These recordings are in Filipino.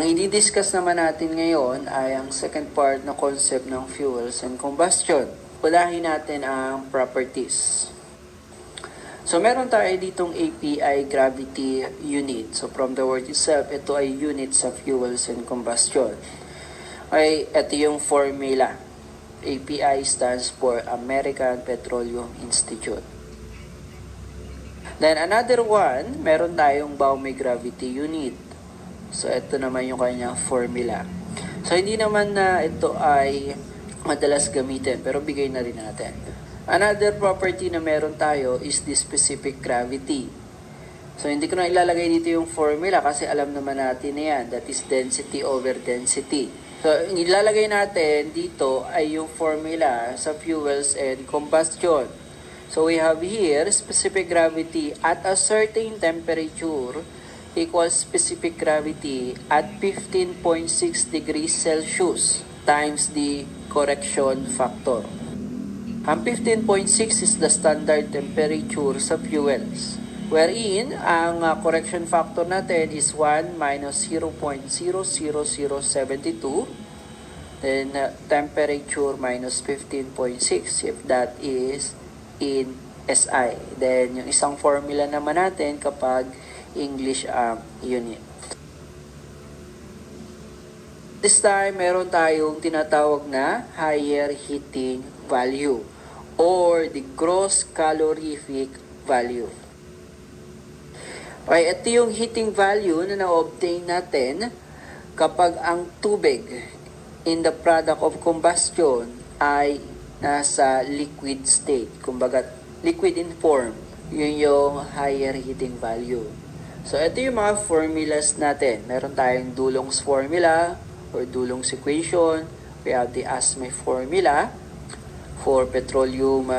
Ang i-discuss naman natin ngayon ay ang second part na concept ng fuels and combustion. Unahin natin ang properties. So, meron tayo ditong API gravity unit. So, from the word itself, ito ay units of fuels and combustion. Okay, ito yung formula. API stands for American Petroleum Institute. Then, another one, meron tayong Baume gravity unit. So, ito naman yung kanyang formula. So, hindi naman na ito ay madalas gamitin, pero bigay na rin natin. Another property na meron tayo is the specific gravity. So, hindi ko na ilalagay dito yung formula kasi alam naman natin na yan. That is density over density. So, ilalagay natin dito ay yung formula sa fuels and combustion. So, we have here specific gravity at a certain temperature equals specific gravity at 15.6 degrees Celsius times the correction factor. Ang 15.6 is the standard temperature sa fuels, wherein ang correction factor natin is 1 minus 0.00072, then temperature minus 15.6 if that is in SI. Then yung isang formula naman natin kapag English ang unit. This time, meron tayong tinatawag na higher heating value or the gross calorific value. Okay, ito yung heating value na na-obtain natin kapag ang tubig in the product of combustion ay nasa liquid state. Kumbaga, liquid in form. Yun yung higher heating value. So, ito yung mga formulas natin. Meron tayong Dulong's formula or Dulong's equation. We have the ASME formula for petroleum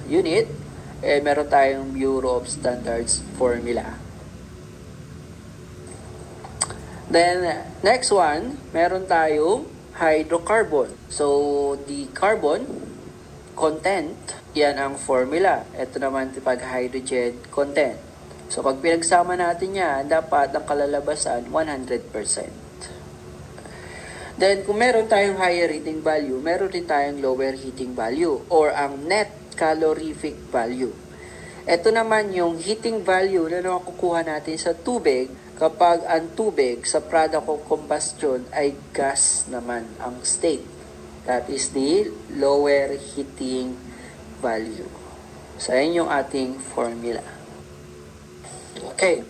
unit. Meron tayong Bureau of Standards formula. Then, next one, meron tayong hydrocarbon. So, the carbon content, yan ang formula. Ito naman pag hydrogen content. So, pag pinagsama natin yan, dapat ang kalalabasan 100%. Then, kung meron tayong higher heating value, meron din tayong lower heating value or ang net calorific value. Ito naman yung heating value na nakukuha natin sa tubig kapag ang tubig sa product of combustion ay gas naman ang state. That is the lower heating value. So, yan yung ating formula. Okay.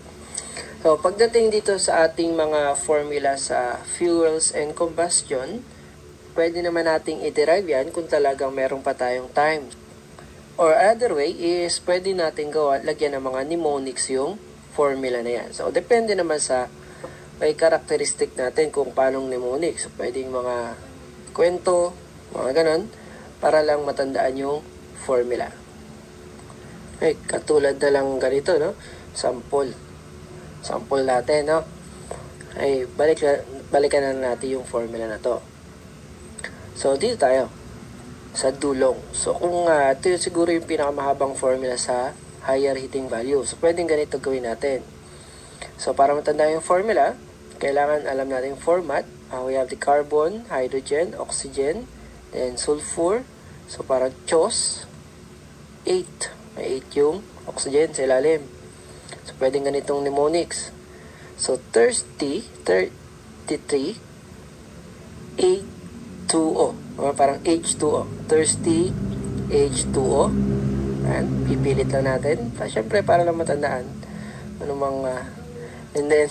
So, pagdating dito sa ating mga formula sa fuels and combustion, pwede naman nating i-derive yan kung talagang meron pa tayong time. Or other way is, pwede natin lagyan ng mga mnemonics yung formula na yan. So, depende naman sa may characteristic natin kung paanong mnemonics. So, pwedeng mga kwento, mga ganon, para lang matandaan yung formula. Okay, katulad na lang ganito, no? Sample natin, no? Ay, balikan na natin yung formula na to. So, dito tayo sa dulong. So, kung ito siguro yung pinakamahabang formula sa higher heating value. So, pwedeng ganito gawin natin. So, para matandaan yung formula, kailangan alam natin yung format. We have the carbon, hydrogen, oxygen, then sulfur. So, parang CHOS, 8. May 8 yung oxygen sa ilalim. So, pwedeng ganitong mnemonics. So, thirsty, 33, H2O. Parang H2O. Thirsty, H2O. And pipilit lang natin. Siyempre, para lang matandaan. And then,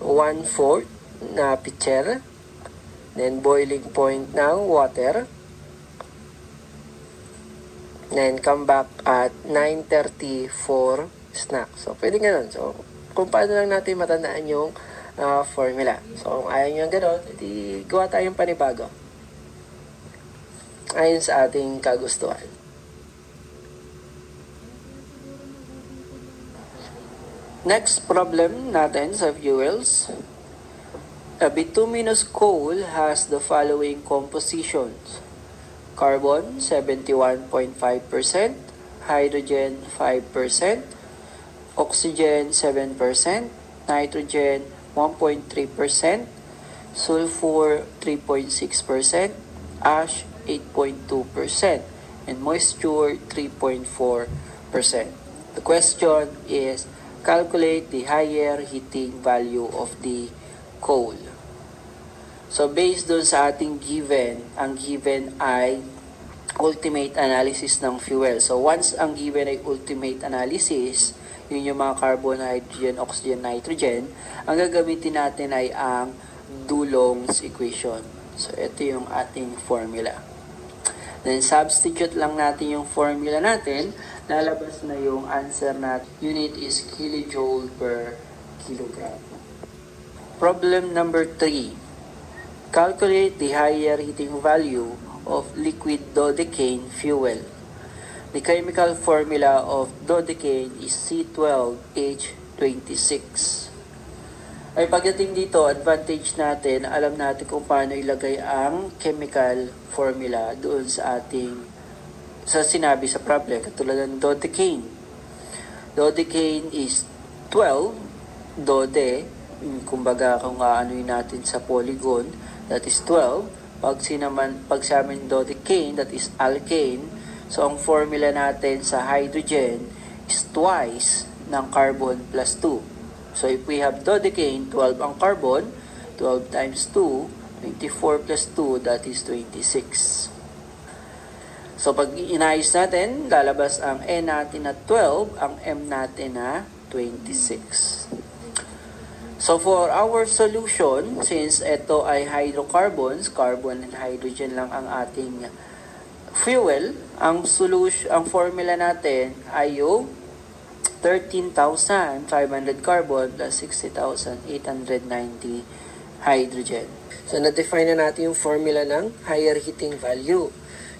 1/4 na pitcher. Then, boiling point ng water. Then, come back at 9:30 for snack. So, pwede ganun. So, kung paano lang natin matandaan yung formula. So, kung ayaw nyo ganun, edi gawa tayong panibago. Ayon sa ating kagustuhan. Next problem natin sa fuels. A bituminous coal has the following compositions. Carbon, 71.5%. Hydrogen, 5%. Oxygen, 7%. Nitrogen, 1.3%, sulfur 3.6%, ash 8.2%, and moisture 3.4%. The question is, calculate the higher heating value of the coal. So based dun sa ating given, ang given ay ultimate analysis ng fuel. So once ang given ay ultimate analysis, yun yung mga carbon, hydrogen, oxygen, nitrogen, ang gagamitin natin ay ang Dulong's equation. So ito yung ating formula. Then substitute lang natin yung formula natin, lalabas na yung answer natin. Unit is kilojoule per kilogram. Problem number 3. Calculate the higher heating value of liquid dodecane fuel. The chemical formula of dodecane is C12H26. Ay pagdating dito, advantage natin, alam natin kung paano ilagay ang chemical formula doon sa ating sinabi sa problem, katulad ng dodecane. Dodecane is 12, dode, kumbaga kung aanoin natin sa polygon, that is 12. Pag sa amin dodecane, that is alkane. So ang formula natin sa hydrogen is twice ng carbon plus 2. So if we have dodecane, 12 ang carbon, 12 times 2, 24 plus 2, that is 26. So pag inayos natin, lalabas ang N natin na 12, ang M natin na 26. So for our solution, since ito ay hydrocarbons, carbon and hydrogen lang ang ating fuel, ang formula natin ay yung 13,500 carbon plus 60,890 hydrogen. So, na-define na natin yung formula ng higher heating value.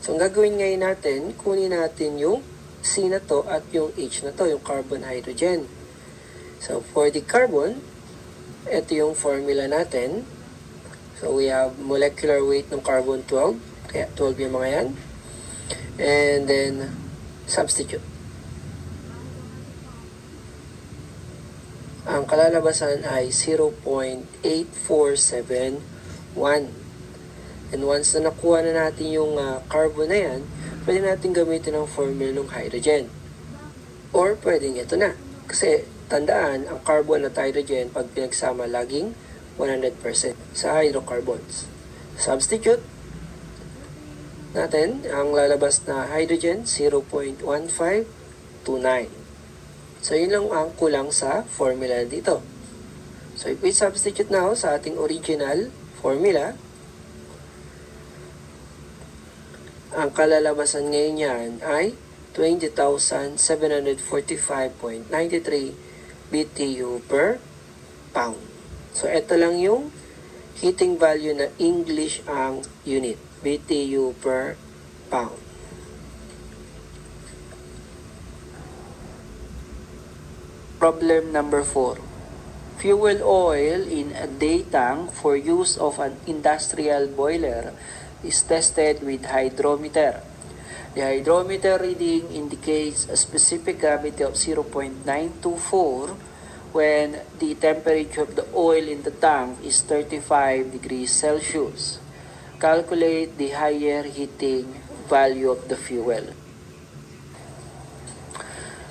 So, ang gagawin ngayon natin, kunin natin yung C na to at yung H na to, yung carbon hydrogen. So, for the carbon, ito yung formula natin. So, we have molecular weight ng carbon 12. Kaya 12 yung mga yan. And then, substitute. Ang kalalabasan ay 0.8471. And once na nakuha na natin yung carbon na yan, pwede natin gamitin ang formula ng hydrogen. Or pwedeng ito na. Kasi tandaan, ang carbon at hydrogen pag pinagsama laging 100% sa hydrocarbons. Substitute natin ang lalabas na hydrogen 0.1529. So, yun lang ang kulang sa formula dito. So, if we substitute now sa ating original formula, ang kalalabasan ngayon yan ay 20,745.93 BTU per pound. So, ito lang yung heating value na English ang unit, BTU per pound. Problem number 4. Fuel oil in a day tank for use of an industrial boiler is tested with hydrometer. The hydrometer reading indicates a specific gravity of 0.924 when the temperature of the oil in the tank is 35 degrees Celsius. Calculate the higher heating value of the fuel.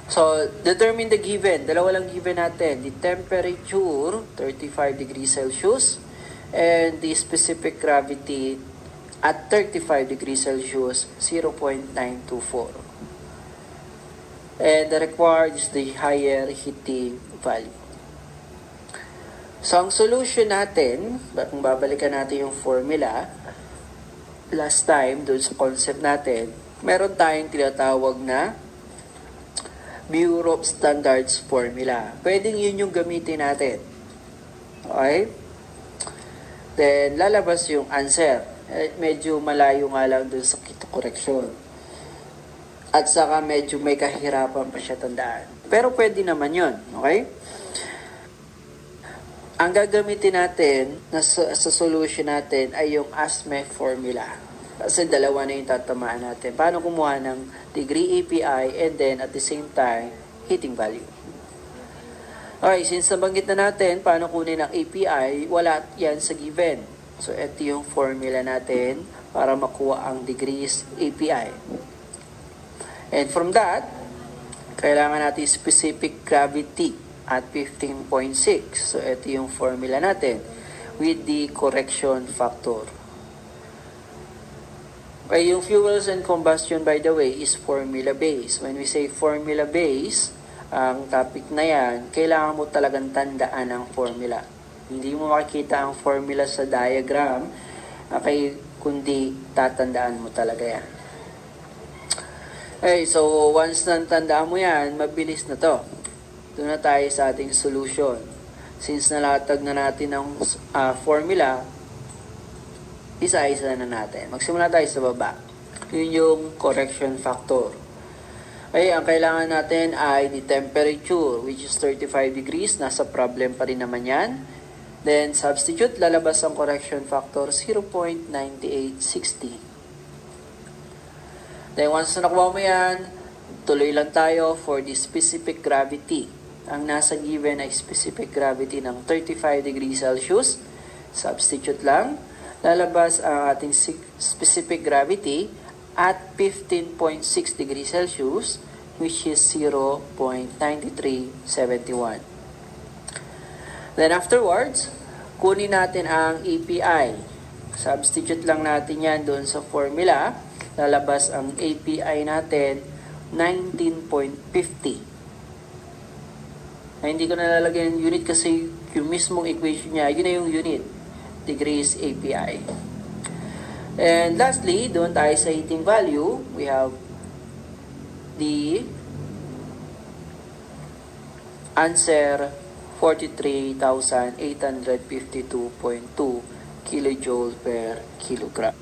So, determine the given. Dalawa lang given natin. The temperature, 35 degrees Celsius, and the specific gravity at 35 degrees Celsius, 0.924. And the required is the higher heating value. So, ang solution natin, kung babalikan natin yung formula, last time, doon sa concept natin, meron tayong tinatawag na Bureau of Standards formula. Pwedeng yun yung gamitin natin. Okay? Then, lalabas yung answer. Medyo malayo nga lang dun sa correction. At saka medyo may kahirapan pa siya tandaan. Pero pwede naman yun. Okay? Ang gagamitin natin sa solution natin ay yung ASME formula. Kasi dalawa na yung tatamaan natin. Paano kumuha ng degree API and then at the same time, heating value. Okay, since nabanggit na natin paano kunin ang API, wala yan sa given. So, ito yung formula natin para makuha ang degrees API. And from that, kailangan natin specific gravity at 15.6. So, ito yung formula natin with the correction factor. Okay, yung fuels and combustion, by the way, is formula-based. When we say formula-based, ang topic na yan, kailangan mo talagang tandaan ang formula. Hindi mo makikita ang formula sa diagram, okay, kundi tatandaan mo talaga yan. Okay, so once natandaan mo yan, mabilis na to. Doon na tayo sa ating solution. Since nalatag na natin ang formula, isa-isa na natin. Magsimula tayo sa baba. Yun yung correction factor. Okay, ang kailangan natin ay the temperature, which is 35 degrees. Nasa problem pa rin naman yan. Then, substitute, lalabas ang correction factor, 0.9860. Then, once na nakuha mo yan, tuloy lang tayo for the specific gravity. Ang nasa given ay specific gravity ng 35 degrees Celsius. Substitute lang. Lalabas ang ating specific gravity at 15.6 degrees Celsius, which is 0.9371. Then afterwards, kunin natin ang API. Substitute lang natin yan doon sa formula. Lalabas ang API natin, 19.50. Hindi ko nalalagyan yung unit kasi yung mismong equation niya, yun na yung unit. Degrees API. And lastly, doon tayo sa heating value, we have the answer 43,852.2 kilojoule per kilogram.